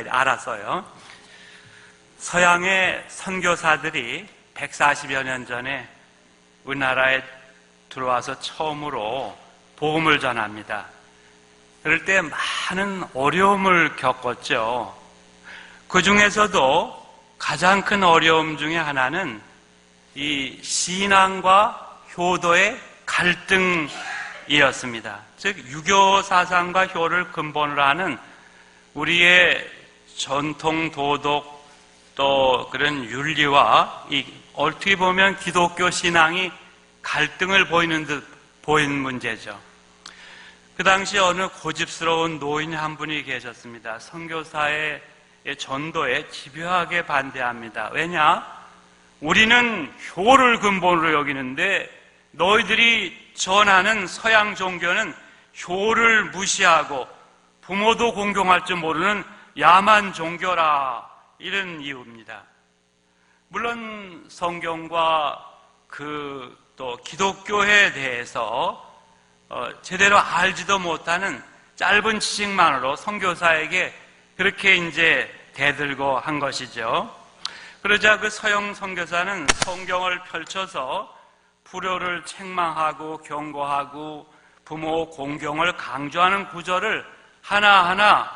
알아서요. 서양의 선교사들이 140여 년 전에 우리나라에 들어와서 처음으로 복음을 전합니다. 그럴 때 많은 어려움을 겪었죠. 그 중에서도 가장 큰 어려움 중에 하나는 이 신앙과 효도의 갈등이었습니다. 즉 유교 사상과 효를 근본으로 하는 우리의 전통 도덕 또 그런 윤리와 어떻게 보면 기독교 신앙이 갈등을 보인 문제죠. 그 당시 어느 고집스러운 노인 한 분이 계셨습니다. 선교사의 전도에 집요하게 반대합니다. 왜냐? 우리는 효를 근본으로 여기는데 너희들이 전하는 서양 종교는 효를 무시하고 부모도 공경할 줄 모르는 야만 종교라, 이런 이유입니다. 물론 성경과 또 기독교에 대해서 제대로 알지도 못하는 짧은 지식만으로 선교사에게 그렇게 이제 대들고 한 것이죠. 그러자 그 서양 선교사는 성경을 펼쳐서 불효를 책망하고 경고하고 부모 공경을 강조하는 구절을 하나하나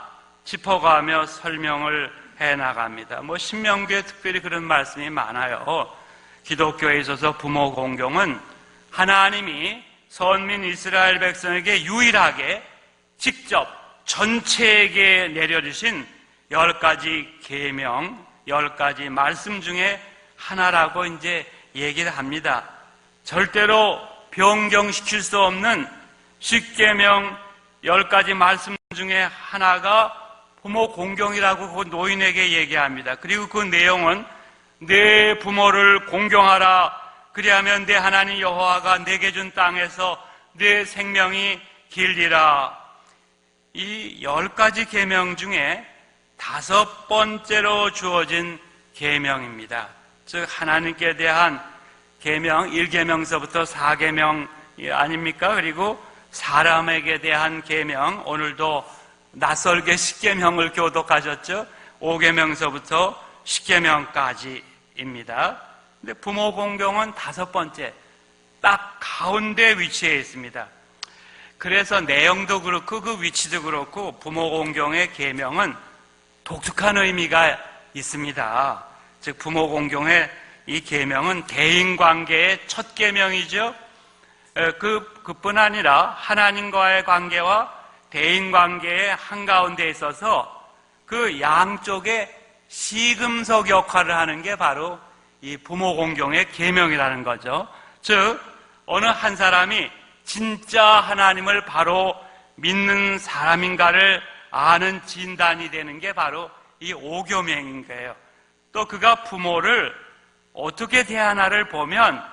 짚어가며 설명을 해나갑니다. 신명기에 특별히 그런 말씀이 많아요. 기독교에 있어서 부모 공경은 하나님이 선민 이스라엘 백성에게 유일하게 직접 전체에게 내려주신 10가지 계명, 10가지 말씀 중에 하나라고 이제 얘기를 합니다. 절대로 변경시킬 수 없는 10계명 10가지 말씀 중에 하나가 부모 공경이라고 그 노인에게 얘기합니다. 그리고 그 내용은 내 부모를 공경하라. 그리하면 내 하나님 여호와가 내게 준 땅에서 내 생명이 길리라. 이 10가지 계명 중에 5번째로 주어진 계명입니다. 즉 하나님께 대한 계명 1계명서부터 4계명 아닙니까? 그리고 사람에게 대한 계명, 오늘도 낯설게 10계명을 교독하셨죠? 5계명서부터 10계명까지입니다. 근데 부모 공경은 5번째, 딱 가운데 위치해 있습니다. 그래서 내용도 그렇고 그 위치도 그렇고 부모 공경의 계명은 독특한 의미가 있습니다. 즉 부모 공경의 이 계명은 대인관계의 첫 계명이죠. 그뿐 아니라 하나님과의 관계와 대인관계의 한가운데 있어서 그 양쪽에 시금석 역할을 하는 게 바로 이 부모 공경의 계명이라는 거죠. 즉 어느 한 사람이 진짜 하나님을 바로 믿는 사람인가를 아는 진단이 되는 게 바로 이 5계명인 거예요. 또 그가 부모를 어떻게 대하나를 보면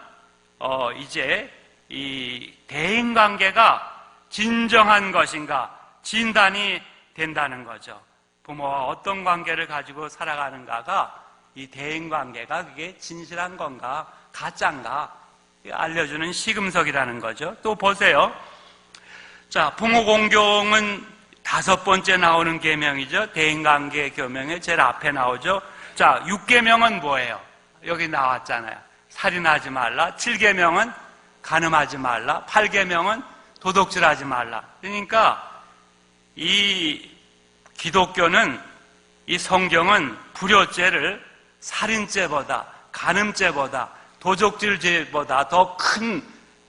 이제 이 대인관계가 진정한 것인가 진단이 된다는 거죠. 부모와 어떤 관계를 가지고 살아가는가가 이 대인관계가 그게 진실한 건가 가짜인가 알려주는 시금석이라는 거죠. 또 보세요. 자, 부모 공경은 5번째 나오는 계명이죠. 대인관계 계명에 제일 앞에 나오죠. 자, 6계명은 뭐예요? 여기 나왔잖아요. 살인하지 말라. 7계명은 간음하지 말라. 8계명은 도둑질하지 말라. 그러니까 이 기독교는 이 성경은 불효죄를 살인죄보다 간음죄보다 도둑질죄보다 더 큰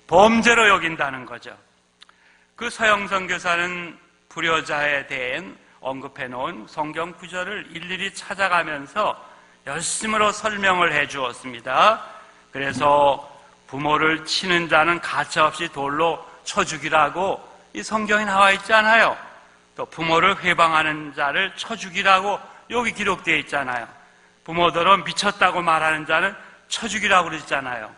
범죄로 여긴다는 거죠. 그 서양 선교사는 불효자에 대해 언급해 놓은 성경 구절을 일일이 찾아가면서 열심으로 설명을 해 주었습니다. 그래서 부모를 치는 자는 가차없이 돌로 쳐 죽이라고 이 성경에 나와 있잖아요. 또 부모를 회방하는 자를 쳐 죽이라고 여기 기록되어 있잖아요. 부모더러 미쳤다고 말하는 자는 쳐 죽이라고 그랬잖아요.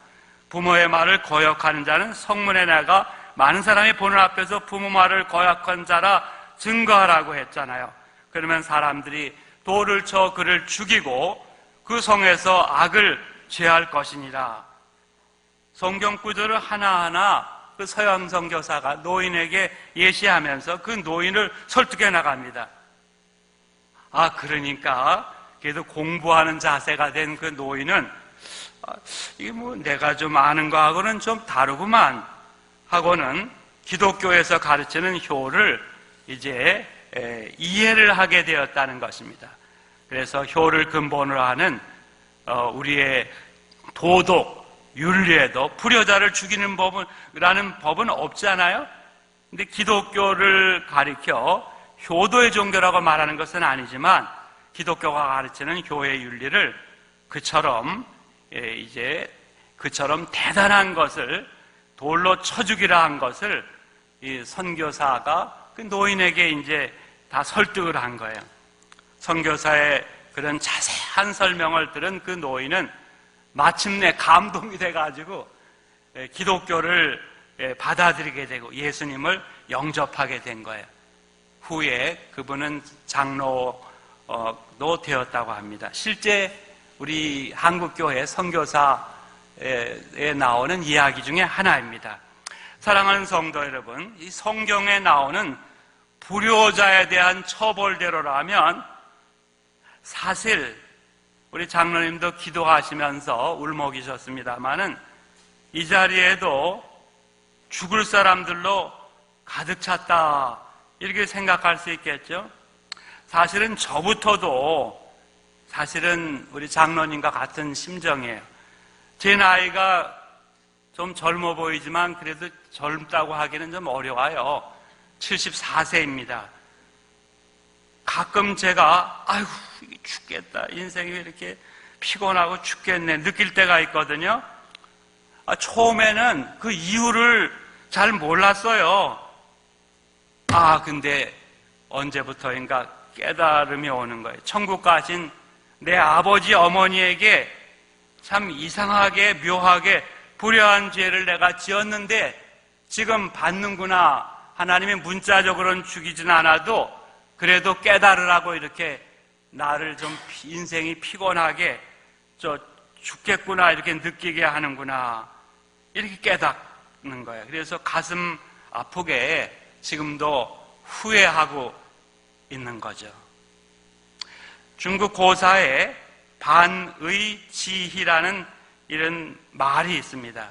부모의 말을 거역하는 자는 성문에 나가 많은 사람이 보는 앞에서 부모 말을 거역한 자라 증거하라고 했잖아요. 그러면 사람들이 돌을 쳐 그를 죽이고 그 성에서 악을 제할 것이니라. 성경 구절을 하나하나 그 서양 선교사가 노인에게 예시하면서 그 노인을 설득해 나갑니다. 그러니까 그래도 공부하는 자세가 된 그 노인은 이게 뭐 내가 좀 아는 거하고는 좀 다르구만 하고는 기독교에서 가르치는 효를 이제 이해를 하게 되었다는 것입니다. 그래서 효를 근본으로 하는 우리의 도덕, 윤리에도 불효자를 죽이는 법이라는 법은 없잖아요. 근데 기독교를 가리켜 효도의 종교라고 말하는 것은 아니지만 기독교가 가르치는 효의 윤리를 그처럼 대단한 것을 돌로 쳐 죽이라 한 것을 이 선교사가 그 노인에게 이제 다 설득을 한 거예요. 선교사의 그런 자세한 설명을 들은 그 노인은 마침내 감동이 돼가지고 기독교를 받아들이게 되고 예수님을 영접하게 된 거예요. 후에 그분은 장로도 되었다고 합니다. 실제 우리 한국교회 선교사에 나오는 이야기 중에 하나입니다. 사랑하는 성도 여러분, 이 성경에 나오는 불효자에 대한 처벌대로라면 사실 우리 장로님도 기도하시면서 울먹이셨습니다마는 이 자리에도 죽을 사람들로 가득 찼다 이렇게 생각할 수 있겠죠. 사실은 저부터도 사실은 우리 장로님과 같은 심정이에요. 제 나이가 좀 젊어 보이지만 그래도 젊다고 하기는 좀 어려워요. 74세입니다. 가끔 제가 아이고 죽겠다, 인생이 왜 이렇게 피곤하고 죽겠네 느낄 때가 있거든요. 처음에는 그 이유를 잘 몰랐어요. 근데 언제부터인가 깨달음이 오는 거예요. 천국 가신 내 아버지 어머니에게 참 이상하게 묘하게 불효한 죄를 내가 지었는데 지금 받는구나. 하나님이 문자적으로는 죽이진 않아도 그래도 깨달으라고 이렇게 나를 좀 인생이 피곤하게 죽겠구나 이렇게 느끼게 하는구나 이렇게 깨닫는 거예요. 그래서 가슴 아프게 지금도 후회하고 있는 거죠. 중국 고사에 반의지희라는 이런 말이 있습니다.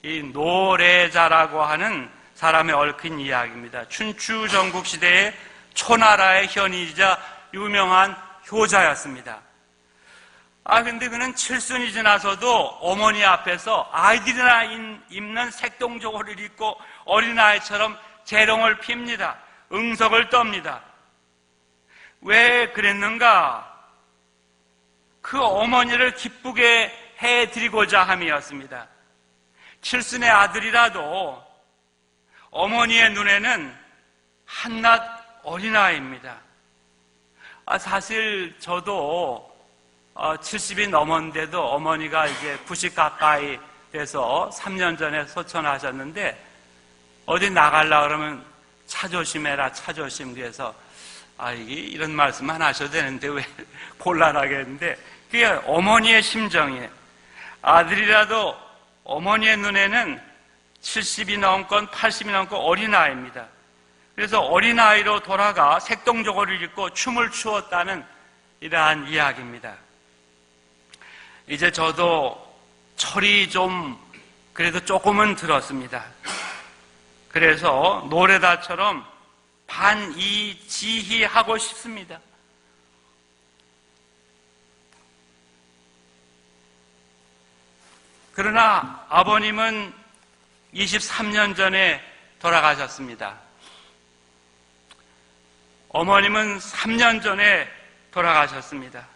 이 노래자라고 하는 사람의 얽힌 이야기입니다. 춘추 전국 시대의 초나라의 현이자 유명한 효자였습니다. 근데 그는 칠순이 지나서도 어머니 앞에서 아이들이나 입는 색동저고리를 입고 어린아이처럼 재롱을 핍니다. 응석을 떱니다. 왜 그랬는가? 그 어머니를 기쁘게 해드리고자 함이었습니다. 칠순의 아들이라도 어머니의 눈에는 한낱 어린아이입니다. 사실 저도 70이 넘었는데도 어머니가 이제 90 가까이 돼서 3년 전에 소천하셨는데 어디 나가려고 그러면 차 조심해라, 차 조심. 그래서 이게 이런 말씀만 하셔도 되는데 왜 곤란하게 했는데 그게 어머니의 심정이에요. 아들이라도 어머니의 눈에는 70이 넘건 80이 넘건 어린아이입니다. 그래서 어린아이로 돌아가 색동저고리를 입고 춤을 추었다는 이러한 이야기입니다. 이제 저도 철이 좀 그래도 조금은 들었습니다. 그래서 노래다처럼 반의지희하고 싶습니다. 그러나 아버님은 23년 전에 돌아가셨습니다. 어머님은 3년 전에 돌아가셨습니다.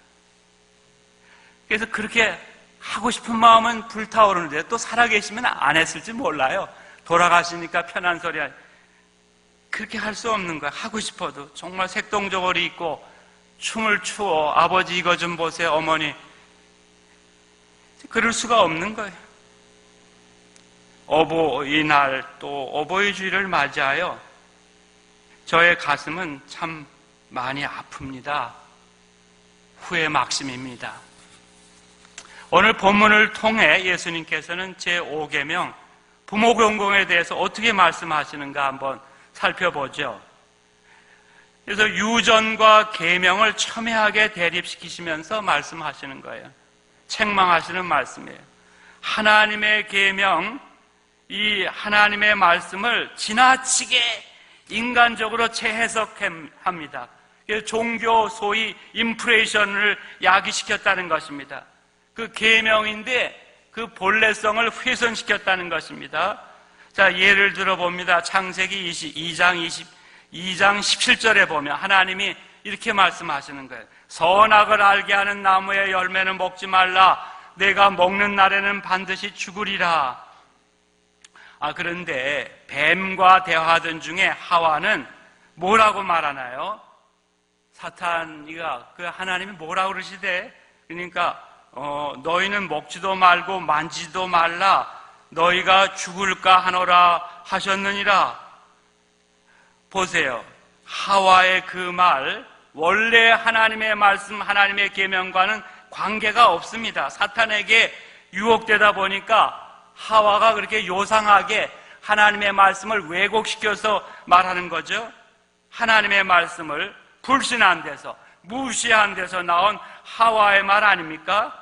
그래서 그렇게 하고 싶은 마음은 불타오르는데 또 살아계시면 안 했을지 몰라요. 돌아가시니까 편한 소리 그렇게 할 수 없는 거야. 하고 싶어도 정말 색동저고리 입고 춤을 추어 아버지 이거 좀 보세요 어머니 그럴 수가 없는 거예요. 어버이날 또 어버이주일을 맞이하여 저의 가슴은 참 많이 아픕니다. 후회 막심입니다. 오늘 본문을 통해 예수님께서는 제5계명 부모공경에 대해서 어떻게 말씀하시는가 한번 살펴보죠. 그래서 유전과 계명을 첨예하게 대립시키시면서 말씀하시는 거예요. 책망하시는 말씀이에요. 하나님의 계명, 이 하나님의 말씀을 지나치게 인간적으로 재해석합니다. 그래서 종교 소위 인플레이션을 야기시켰다는 것입니다. 그 계명인데 그 본래성을 훼손시켰다는 것입니다. 자, 예를 들어 봅니다. 창세기 2장 17절에 보면 하나님이 이렇게 말씀하시는 거예요. 선악을 알게 하는 나무의 열매는 먹지 말라. 내가 먹는 날에는 반드시 죽으리라. 그런데 뱀과 대화하던 중에 하와는 뭐라고 말하나요? 사탄이가 그 하나님이 뭐라고 그러시대? 그러니까 너희는 먹지도 말고 만지지도 말라. 너희가 죽을까 하노라 하셨느니라. 보세요. 하와의 그 말, 원래 하나님의 말씀, 하나님의 계명과는 관계가 없습니다. 사탄에게 유혹되다 보니까 하와가 그렇게 요상하게 하나님의 말씀을 왜곡시켜서 말하는 거죠. 하나님의 말씀을 불신한 데서, 무시한 데서 나온 하와의 말 아닙니까?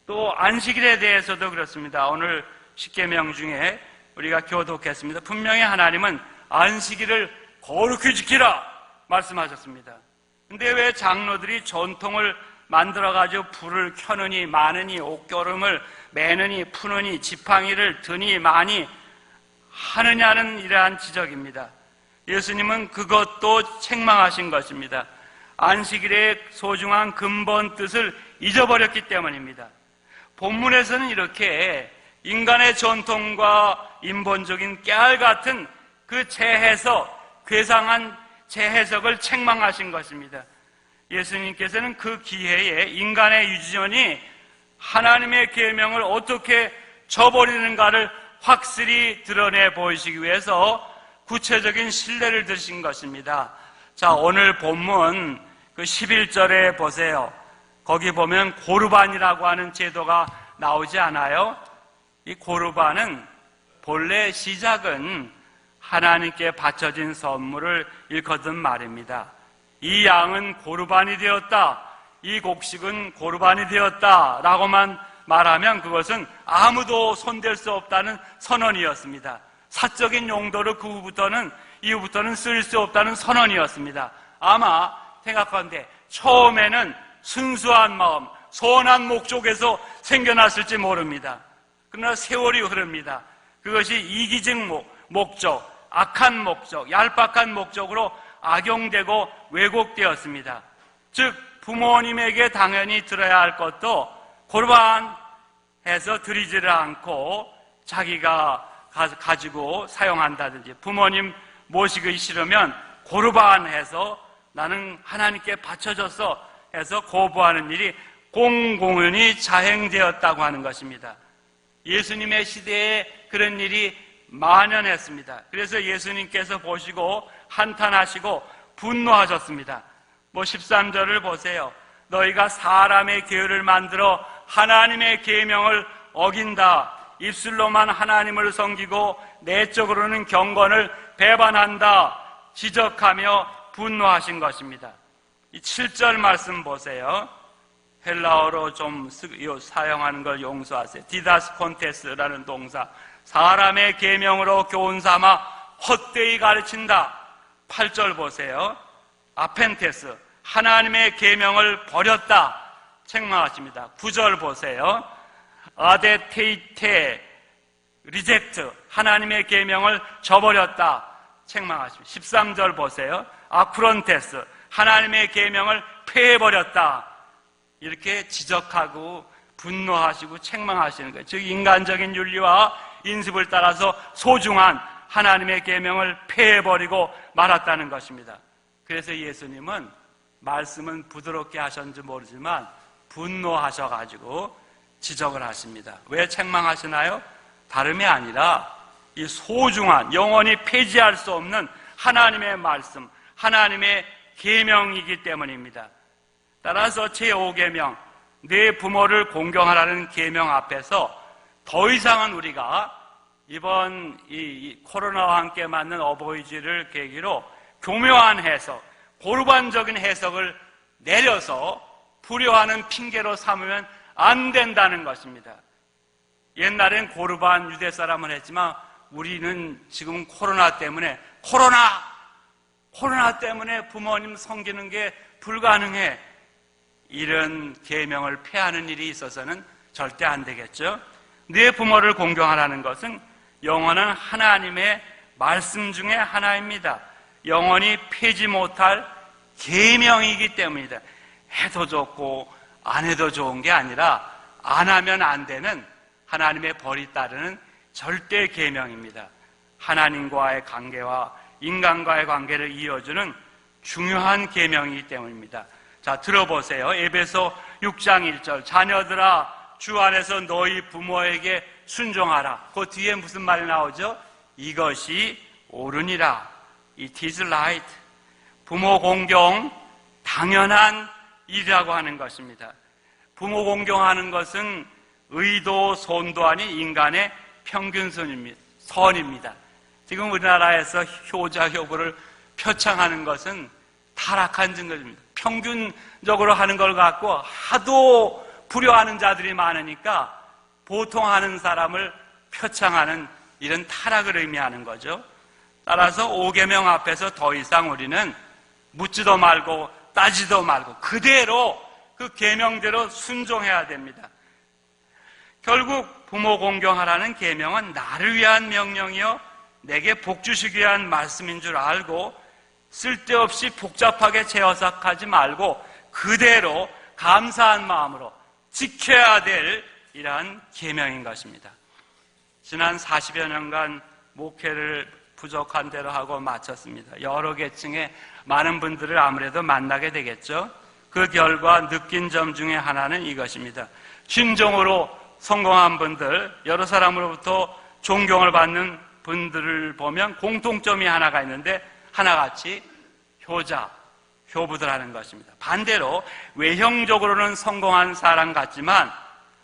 또 안식일에 대해서도 그렇습니다. 오늘 십계명 중에 우리가 교독했습니다. 분명히 하나님은 안식일을 거룩히 지키라 말씀하셨습니다. 근데 왜 장로들이 전통을 만들어가지고 불을 켜느니 마느니 옥겨름을 매느니 푸느니 지팡이를 드니 마니 하느냐는 이러한 지적입니다. 예수님은 그것도 책망하신 것입니다. 안식일의 소중한 근본 뜻을 잊어버렸기 때문입니다. 본문에서는 이렇게 인간의 전통과 인본적인 깨알 같은 그 재해석, 괴상한 재해석을 책망하신 것입니다. 예수님께서는 그 기회에 인간의 유전이 하나님의 계명을 어떻게 저버리는가를 확실히 드러내 보이시기 위해서 구체적인 신뢰를 드신 것입니다. 자, 오늘 본문 그 11절에 보세요. 거기 보면 고르반이라고 하는 제도가 나오지 않아요? 이 고르반은 본래 시작은 하나님께 바쳐진 선물을 일컫는 말입니다. 이 양은 고르반이 되었다, 이 곡식은 고르반이 되었다 라고만 말하면 그것은 아무도 손댈 수 없다는 선언이었습니다. 사적인 용도로 이후부터는 쓸 수 없다는 선언이었습니다. 아마 생각하건대 처음에는 순수한 마음, 선한 목적에서 생겨났을지 모릅니다. 그러나 세월이 흐릅니다. 그것이 이기적 목적, 악한 목적, 얄팍한 목적으로 악용되고 왜곡되었습니다. 즉 부모님에게 당연히 들어야 할 것도 고르반해서 드리지를 않고 자기가 가지고 사용한다든지, 부모님 모시기 싫으면 고르반해서 나는 하나님께 바쳐줬어 해서 거부하는 일이 공공연히 자행되었다고 하는 것입니다. 예수님의 시대에 그런 일이 만연했습니다. 그래서 예수님께서 보시고 한탄하시고 분노하셨습니다. 13절을 보세요. 너희가 사람의 계율을 만들어 하나님의 계명을 어긴다. 입술로만 하나님을 섬기고 내적으로는 경건을 배반한다. 지적하며 분노하신 것입니다. 이 7절 말씀 보세요. 헬라어로 좀 사용하는 걸 용서하세요. 디다스 콘테스라는 동사. 사람의 계명으로 교훈 삼아 헛되이 가르친다. 8절 보세요. 아펜테스. 하나님의 계명을 버렸다. 책망하십니다. 9절 보세요. 아데테이테 리젝트. 하나님의 계명을 저버렸다. 책망하십니다. 13절 보세요. 아크론테스. 하나님의 계명을 폐해버렸다. 이렇게 지적하고 분노하시고 책망하시는 거예요. 즉 인간적인 윤리와 인습을 따라서 소중한 하나님의 계명을 폐해버리고 말았다는 것입니다. 그래서 예수님은 말씀은 부드럽게 하셨는지 모르지만 분노하셔가지고 지적을 하십니다. 왜 책망하시나요? 다름이 아니라 이 소중한, 영원히 폐지할 수 없는 하나님의 말씀, 하나님의 계명이기 때문입니다. 따라서 제5계명, 내 부모를 공경하라는 계명 앞에서 더 이상은 우리가 이번 이 코로나와 함께 맞는 어버이주를 계기로 교묘한 해석, 고르반적인 해석을 내려서 불효하는 핑계로 삼으면 안 된다는 것입니다. 옛날엔 고르반 유대 사람을 했지만 우리는 지금 코로나 때문에 코로나 때문에 부모님 섬기는 게 불가능해. 이런 계명을 폐하는 일이 있어서는 절대 안 되겠죠. 내 부모를 공경하라는 것은 영원한 하나님의 말씀 중에 하나입니다. 영원히 폐지 못할 계명이기 때문이다. 해도 좋고 안 해도 좋은 게 아니라 안 하면 안 되는 하나님의 벌이 따르는 절대 계명입니다. 하나님과의 관계와 인간과의 관계를 이어주는 중요한 계명이기 때문입니다. 자, 들어보세요. 에베소 6장 1절. 자녀들아, 주 안에서 너희 부모에게 순종하라. 그 뒤에 무슨 말이 나오죠? 이것이 옳으니라. It is right. 부모 공경, 당연한 일이라고 하는 것입니다. 부모 공경하는 것은 의도, 손도 아닌 인간의 평균선입니다. 지금 우리나라에서 효자, 효부를 표창하는 것은 타락한 증거입니다. 평균적으로 하는 걸 갖고 하도 불효하는 자들이 많으니까 보통 하는 사람을 표창하는 이런 타락을 의미하는 거죠. 따라서 5계명 앞에서 더 이상 우리는 묻지도 말고 따지도 말고 그대로 그 계명대로 순종해야 됩니다. 결국 부모 공경하라는 계명은 나를 위한 명령이요 내게 복 주시기 위한 말씀인 줄 알고 쓸데없이 복잡하게 재해석하지 말고 그대로 감사한 마음으로 지켜야 될 이러한 계명인 것입니다. 지난 40여 년간 목회를 부족한 대로 하고 마쳤습니다. 여러 계층의 많은 분들을 아무래도 만나게 되겠죠. 그 결과 느낀 점 중에 하나는 이것입니다. 진정으로 성공한 분들, 여러 사람으로부터 존경을 받는 분들을 보면 공통점이 하나가 있는데 하나같이 효자, 효부들하는 것입니다. 반대로 외형적으로는 성공한 사람 같지만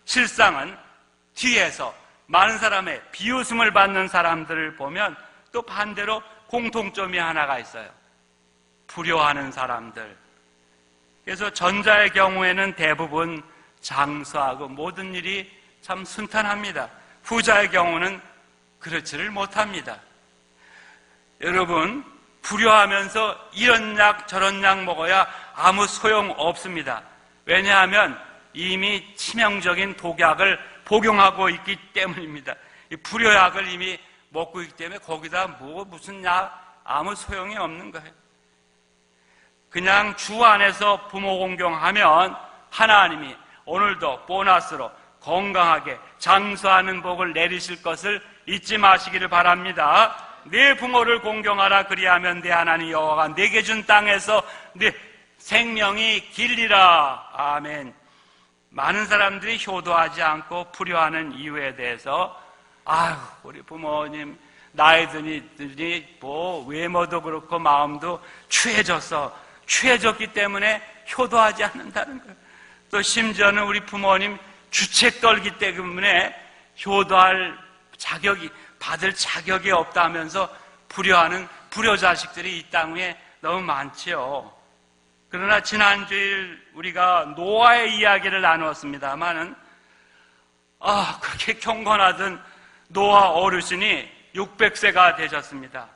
실상은 뒤에서 많은 사람의 비웃음을 받는 사람들을 보면 또 반대로 공통점이 하나가 있어요. 불효하는 사람들. 그래서 전자의 경우에는 대부분 장수하고 모든 일이 참 순탄합니다. 후자의 경우는 그렇지를 못합니다. 여러분, 불효하면서 이런 약 저런 약 먹어야 아무 소용 없습니다. 왜냐하면 이미 치명적인 독약을 복용하고 있기 때문입니다. 이 불효약을 이미 먹고 있기 때문에 거기다 무슨 약 아무 소용이 없는 거예요. 그냥 주 안에서 부모 공경하면 하나님이 오늘도 보너스로 건강하게 장수하는 복을 내리실 것을 잊지 마시기를 바랍니다. 내 부모를 공경하라. 그리하면 내 하나님 여호와가 내게 준 땅에서 내 생명이 길리라. 아멘. 많은 사람들이 효도하지 않고 불효하는 이유에 대해서 우리 부모님 나이 드니 뭐 외모도 그렇고 마음도 추해졌기 때문에 효도하지 않는다는 거예요. 또 심지어는 우리 부모님 주책 떨기 때문에 효도할 받을 자격이 없다면서 불효하는 불효 자식들이 이 땅 위에 너무 많지요. 그러나 지난주일 우리가 노아의 이야기를 나누었습니다만은 그렇게 경건하던 노아 어르신이 600세가 되셨습니다.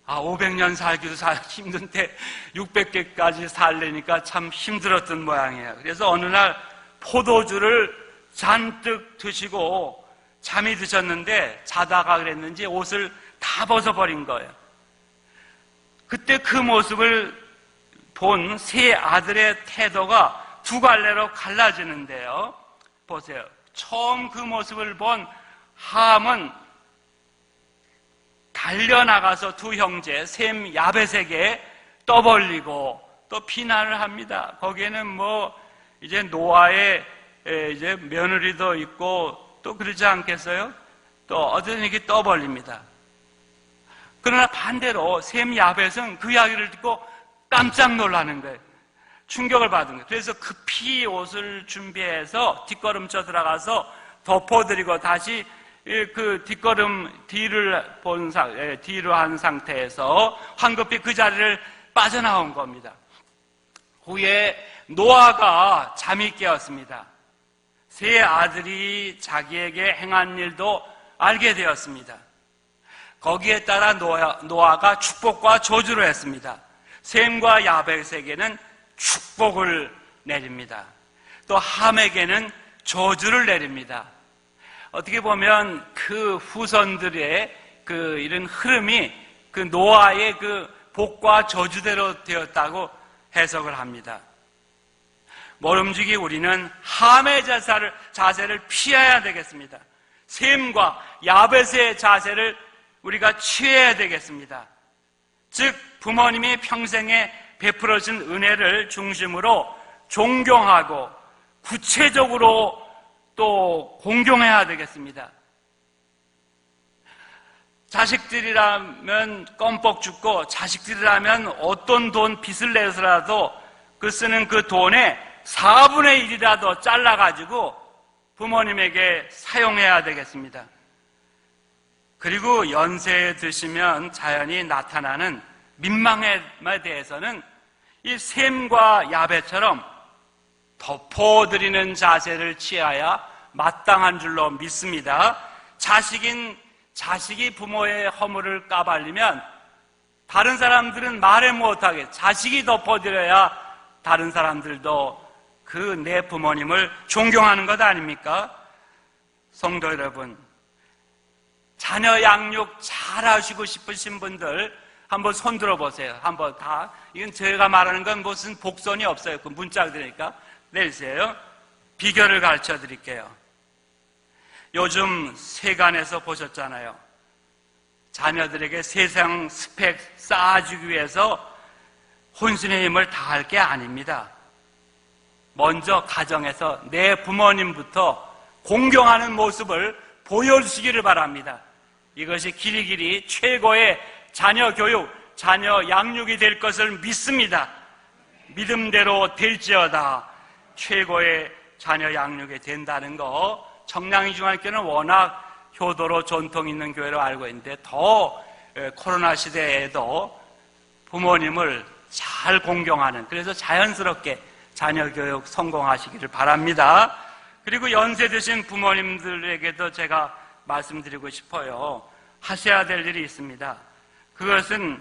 500년 살기도 힘든데 600개까지 살려니까 참 힘들었던 모양이에요. 그래서 어느 날 포도주를 잔뜩 드시고 잠이 드셨는데 자다가 그랬는지 옷을 다 벗어버린 거예요. 그때 그 모습을 본 세 아들의 태도가 두 갈래로 갈라지는데요. 보세요. 처음 그 모습을 본 함은 달려나가서 두 형제 셈 야벳에게 떠벌리고 또 비난을 합니다. 거기에는 이제 노아의 이제 며느리도 있고 또 그러지 않겠어요? 또 어른에게 떠벌립니다. 그러나 반대로 셈 야벳은 그 이야기를 듣고 깜짝 놀라는 거예요. 충격을 받은 거예요. 그래서 급히 옷을 준비해서 뒷걸음쳐 들어가서 덮어드리고 다시 그 뒷걸음 뒤로 한 상태에서 황급히 그 자리를 빠져나온 겁니다. 후에 노아가 잠이 깨었습니다. 세 아들이 자기에게 행한 일도 알게 되었습니다. 거기에 따라 노아가 축복과 저주를 했습니다. 셈과 야벳에게는 축복을 내립니다. 또 함에게는 저주를 내립니다. 어떻게 보면 그 후손들의 이런 흐름이 그 노아의 그 복과 저주대로 되었다고 해석을 합니다. 모름지기 우리는 함의 자세를 피해야 되겠습니다. 셈과 야벳의 자세를 우리가 취해야 되겠습니다. 즉 부모님이 평생에 베풀어준 은혜를 중심으로 존경하고 구체적으로 또 공경해야 되겠습니다. 자식들이라면 껌뻑 죽고 자식들이라면 어떤 돈 빚을 내서라도 그 쓰는 그 돈의 4분의 1이라도 잘라가지고 부모님에게 사용해야 되겠습니다. 그리고 연세에 드시면 자연히 나타나는 민망함에 대해서는 이 셈과 야벳처럼 덮어드리는 자세를 취하여 마땅한 줄로 믿습니다. 자식이 부모의 허물을 까발리면 다른 사람들은 말을 못하게 자식이 덮어드려야 다른 사람들도 그 내 부모님을 존경하는 것 아닙니까? 성도 여러분, 자녀 양육 잘 하시고 싶으신 분들 한번 손 들어보세요. 한번 다. 이건 제가 말하는 건 무슨 복선이 없어요. 그 문자 드리니까 내리세요. 비결을 가르쳐 드릴게요. 요즘 세간에서 보셨잖아요. 자녀들에게 세상 스펙 쌓아주기 위해서 혼신의 힘을 다할 게 아닙니다. 먼저 가정에서 내 부모님부터 공경하는 모습을 보여주시기를 바랍니다. 이것이 길이길이 최고의 자녀 교육, 자녀 양육이 될 것을 믿습니다. 믿음대로 될지어다. 최고의 자녀 양육이 된다는 거, 청량리 중학교는 워낙 효도로 전통 있는 교회로 알고 있는데 더 코로나 시대에도 부모님을 잘 공경하는, 그래서 자연스럽게 자녀 교육 성공하시기를 바랍니다. 그리고 연세 드신 부모님들에게도 제가 말씀드리고 싶어요. 하셔야 될 일이 있습니다. 그것은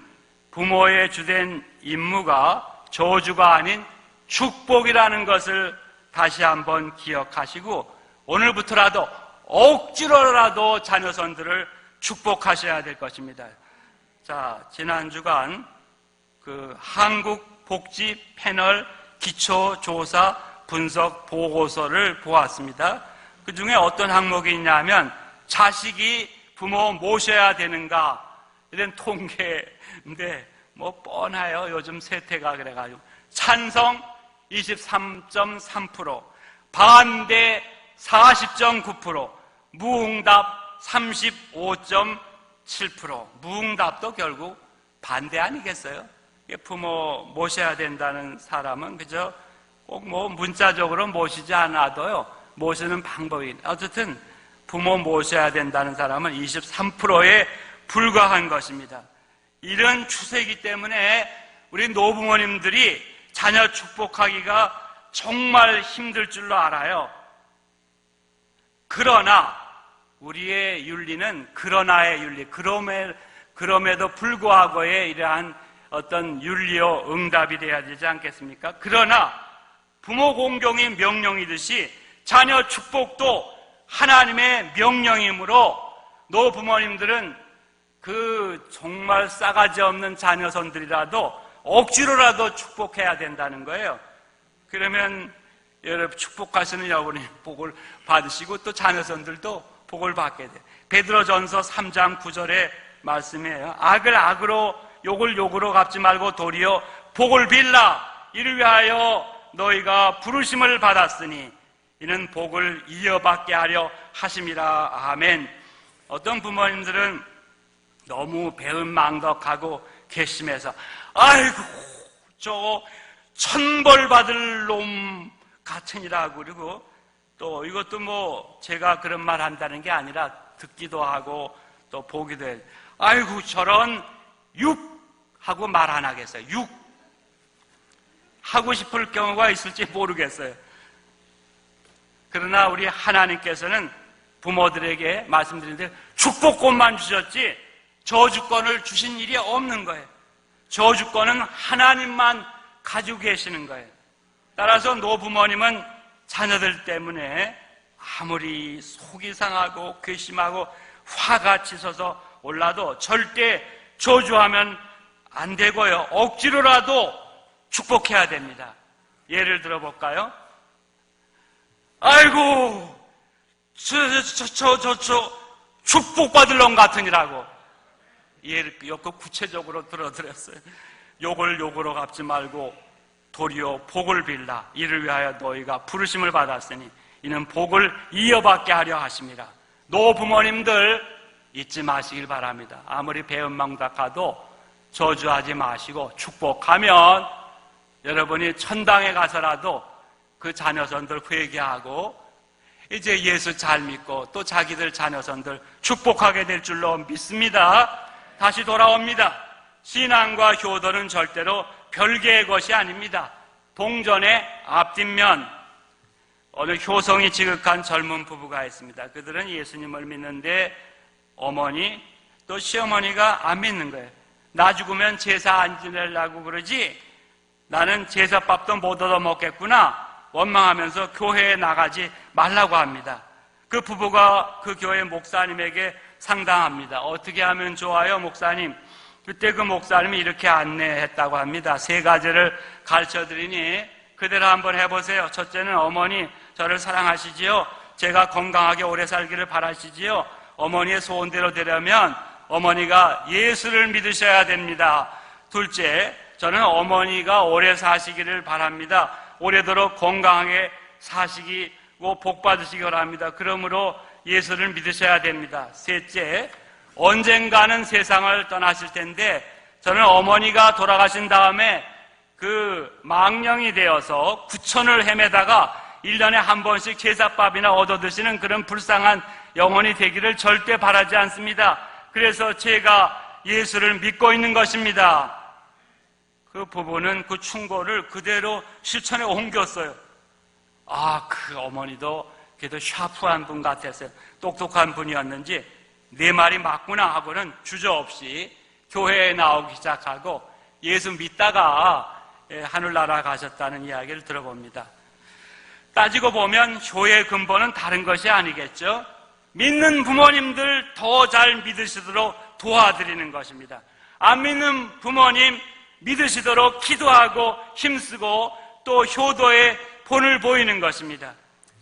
부모의 주된 임무가 저주가 아닌 축복이라는 것을 다시 한번 기억하시고 오늘부터라도 억지로라도 자녀선들을 축복하셔야 될 것입니다. 자, 지난 주간 그 한국 복지 패널 기초조사 분석 보고서를 보았습니다. 그 중에 어떤 항목이 있냐면 자식이 부모 모셔야 되는가 이런 통계인데 뭐 뻔해요. 요즘 세태가 그래가지고 찬성 23.3%, 반대 40.9%, 무응답 35.7%. 무응답도 결국 반대 아니겠어요? 부모 모셔야 된다는 사람은 그저 꼭 뭐 문자적으로 모시지 않아도요, 모시는 방법이, 어쨌든 부모 모셔야 된다는 사람은 23%에 불과한 것입니다. 이런 추세이기 때문에 우리 노부모님들이 자녀 축복하기가 정말 힘들 줄로 알아요. 그러나 우리의 윤리는 그러나의 윤리, 그럼에도 불구하고의 이러한 어떤 윤리요 응답이 돼야 되지 않겠습니까? 그러나 부모 공경이 명령이듯이 자녀 축복도 하나님의 명령이므로 노부모님들은 그 정말 싸가지 없는 자녀선들이라도 억지로라도 축복해야 된다는 거예요. 그러면 여러분 축복하시는 여러분이 복을 받으시고 또 자녀선들도 복을 받게 돼요. 베드로전서 3장 9절의 말씀이에요. 악을 악으로 욕을 욕으로 갚지 말고 도리어 복을 빌라. 이를 위하여 너희가 부르심을 받았으니 이는 복을 이어받게 하려 하심이라. 아멘. 어떤 부모님들은 너무 배은망덕하고 괘씸해서 아이고 저 천벌 받을 놈 같으니라고, 그리고 또 이것도 뭐 제가 그런 말 한다는 게 아니라 듣기도 하고 또 보기도 해요. 아이고 저런 육 하고 말 안 하겠어요. 육 하고 싶을 경우가 있을지 모르겠어요. 그러나 우리 하나님께서는 부모들에게 말씀드린 대로 축복권만 주셨지 저주권을 주신 일이 없는 거예요. 저주권은 하나님만 가지고 계시는 거예요. 따라서 노부모님은 자녀들 때문에 아무리 속이 상하고 괘씸하고 화가 치솟아 올라도 절대 저주하면 안 되고요. 억지로라도 축복해야 됩니다. 예를 들어볼까요? 아이고, 축복받을 놈 같으니라고. 예를 구체적으로 들어드렸어요. 욕을 욕으로 갚지 말고 도리어 복을 빌라. 이를 위하여 너희가 부르심을 받았으니 이는 복을 이어받게 하려 하심이라. 노부모님들 잊지 마시길 바랍니다. 아무리 배은망덕하도 저주하지 마시고 축복하면 여러분이 천당에 가서라도 그 자녀선들 회개하고 이제 예수 잘 믿고 또 자기들 자녀선들 축복하게 될 줄로 믿습니다. 다시 돌아옵니다. 신앙과 효도는 절대로 별개의 것이 아닙니다. 동전의 앞뒷면, 어느 효성이 지극한 젊은 부부가 있습니다. 그들은 예수님을 믿는데 어머니 또 시어머니가 안 믿는 거예요. 나 죽으면 제사 안 지내려고 그러지 나는 제사밥도 못 얻어먹겠구나 원망하면서 교회에 나가지 말라고 합니다. 그 부부가 그 교회 목사님에게 상담합니다. 어떻게 하면 좋아요, 목사님? 그때 그 목사님이 이렇게 안내했다고 합니다. 3가지를 가르쳐드리니 그대로 한번 해보세요. 첫째는 어머니 저를 사랑하시지요? 제가 건강하게 오래 살기를 바라시지요? 어머니의 소원대로 되려면 어머니가 예수를 믿으셔야 됩니다. 둘째, 저는 어머니가 오래 사시기를 바랍니다. 오래도록 건강하게 사시고 복 받으시기 바랍니다. 그러므로 예수를 믿으셔야 됩니다. 셋째, 언젠가는 세상을 떠나실 텐데 저는 어머니가 돌아가신 다음에 그 망령이 되어서 구천을 헤매다가 1년에 한 번씩 제사밥이나 얻어 드시는 그런 불쌍한 영혼이 되기를 절대 바라지 않습니다. 그래서 제가 예수를 믿고 있는 것입니다. 그 부부는 그 충고를 그대로 실천에 옮겼어요. 그 어머니도 그래도 샤프한 분 같았어요. 똑똑한 분이었는지 내 말이 맞구나 하고는 주저없이 교회에 나오기 시작하고 예수 믿다가 하늘나라 가셨다는 이야기를 들어봅니다. 따지고 보면 효의 근본은 다른 것이 아니겠죠. 믿는 부모님들 더 잘 믿으시도록 도와드리는 것입니다. 안 믿는 부모님 믿으시도록 기도하고 힘쓰고 또 효도의 본을 보이는 것입니다.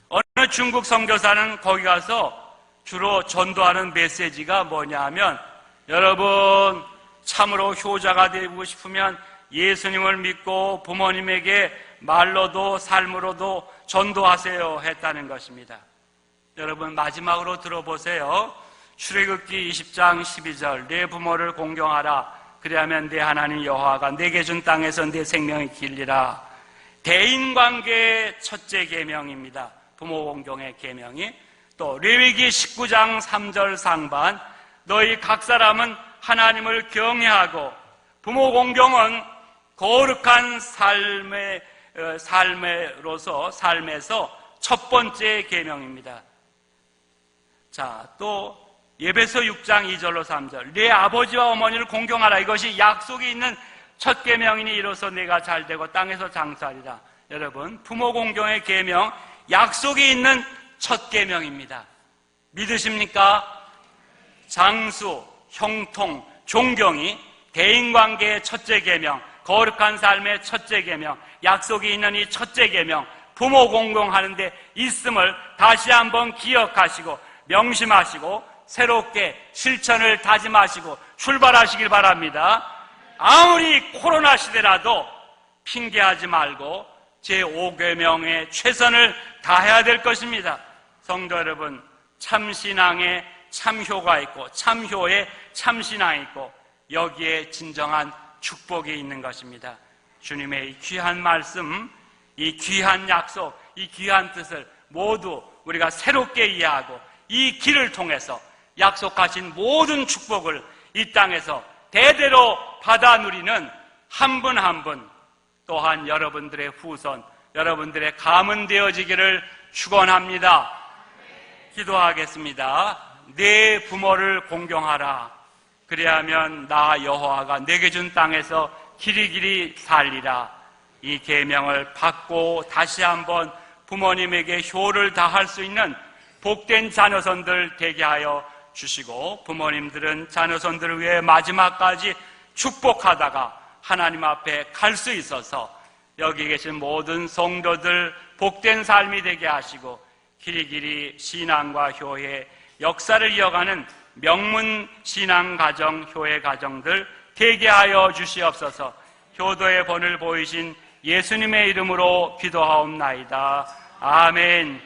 어느 중국 선교사는 거기 가서 주로 전도하는 메시지가 뭐냐 하면 여러분 참으로 효자가 되고 싶으면 예수님을 믿고 부모님에게 말로도 삶으로도 전도하세요 했다는 것입니다. 여러분 마지막으로 들어보세요. 출애굽기 20장 12절 내 부모를 공경하라. 그리하면 내 하나님 여호와가 내게 준 땅에서 내 생명이 길리라. 대인관계의 첫째 계명입니다. 부모 공경의 계명이. 또 레위기 19장 3절 상반 너희 각 사람은 하나님을 경외하고 부모 공경은 거룩한 삶에서 첫 번째 계명입니다. 자, 또 예배서 6장 2절로 3절 내 아버지와 어머니를 공경하라. 이것이 약속이 있는 첫 계명이니 이로써 내가 잘되고 땅에서 장수하리라. 여러분 부모 공경의 계명 약속이 있는 첫 계명입니다. 믿으십니까? 장수, 형통, 존경이 대인관계의 첫째 계명, 거룩한 삶의 첫째 계명, 약속이 있는 이 첫째 계명, 부모 공경하는 데 있음을 다시 한번 기억하시고 명심하시고 새롭게 실천을 다짐하시고 출발하시길 바랍니다. 아무리 코로나 시대라도 핑계하지 말고 제5계명에 최선을 다해야 될 것입니다. 성도 여러분, 참신앙에 참효가 있고 참효에 참신앙이 있고 여기에 진정한 축복이 있는 것입니다. 주님의 이 귀한 말씀, 이 귀한 약속, 이 귀한 뜻을 모두 우리가 새롭게 이해하고 이 길을 통해서 약속하신 모든 축복을 이 땅에서 대대로 받아 누리는 한 분 한 분, 또한 여러분들의 후손, 여러분들의 가문 되어지기를 축원합니다. 기도하겠습니다. 내 부모를 공경하라. 그리하면 나 여호와가 내게 준 땅에서 길이길이 살리라. 이 계명을 받고 다시 한번 부모님에게 효를 다할 수 있는 복된 자녀손들 되게 하여 주시고, 부모님들은 자녀손들을 위해 마지막까지 축복하다가 하나님 앞에 갈 수 있어서 여기 계신 모든 성도들 복된 삶이 되게 하시고, 길이길이 신앙과 효의 역사를 이어가는 명문 신앙 가정, 효의 가정들 되게 하여 주시옵소서. 효도의 본을 보이신 예수님의 이름으로 기도하옵나이다. 아멘.